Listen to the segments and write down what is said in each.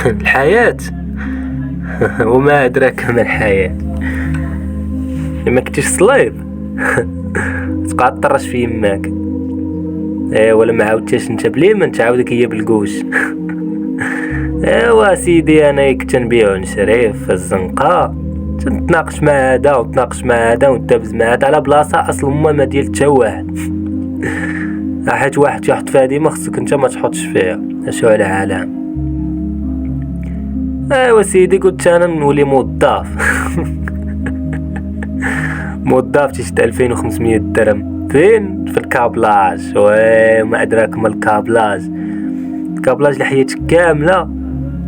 الحياة. وما أدراك ما الحياة. لما كنتيش صليب تبقى تطرش في يماك. ولا ما عاودتيش انت بلي ما تعاودك هي بالقوش. ايوا سيدي، انا كنت نبيع ونشري في الزنقه، تناقش مع هذا وتناقش مع هذا وندابز مع هذا على بلاصه اصلا ما ديال حتى واحد. حيت واحد يحط فيها ديما خصك انت ما تحطش فيها. اشو على عالم. ايوا سيدي، قلت انا نولي موظف. موظف تيشد 2500 درهم فين؟ في الكابلاج. وما ادراك ما الكابلاج. الكابلاج لحياتك كامله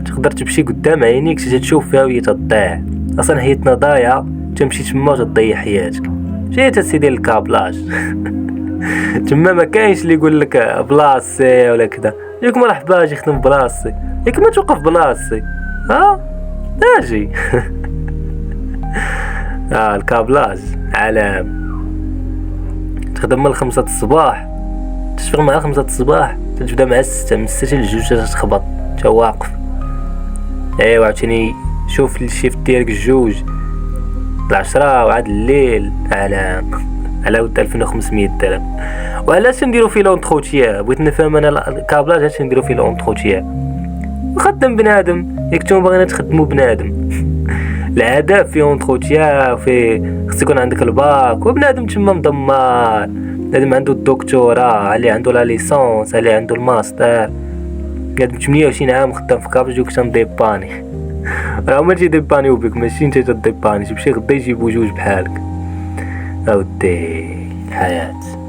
تقدر تمشي قدام عينيك تشوف فيها وهي تضيع. اصلا حياتنا ضايعه، تمشي تما وتضيع حياتك. جيت سيدي الكابلاج. تما ما كاينش اللي يقول لك بلاصتي ولا كذا. ياك مرحبا اجي خدم بلاصتي، ياك ما توقف بلاصتي. اجي. الكابلاج علام. تخدم من 5 الصباح تشفق مع 5 الصباح، تبدا مع 6 من 6 ل2 تخبط تا واقف. ايوا عاوتاني شوف الشيفت ديالك 2 العشرة وعاد الليل على ود 2500 درهم. وعلاش نديرو فيه لونطروتيا؟ بغيت نفهم انا الكابلاج علاش نديرو فيه لونطروتيا. خدام بنادم، ياك نتوما باغيين تخدموا بنادم. الهدف فيه اونتروتيا، فيه خص يكون عندك الباك وبنادم تما مدمر. بنادم عنده الدكتوراه، اللي عنده لا ليسونس، اللي عنده الماستر. بنادم 28 عام خدام في كابلاج وكتم ديباني. راه هما تيديبانيو بك، ماشي انت تديباني. تمشي غدا يجيبو 2 بحالك. اودي الحياة.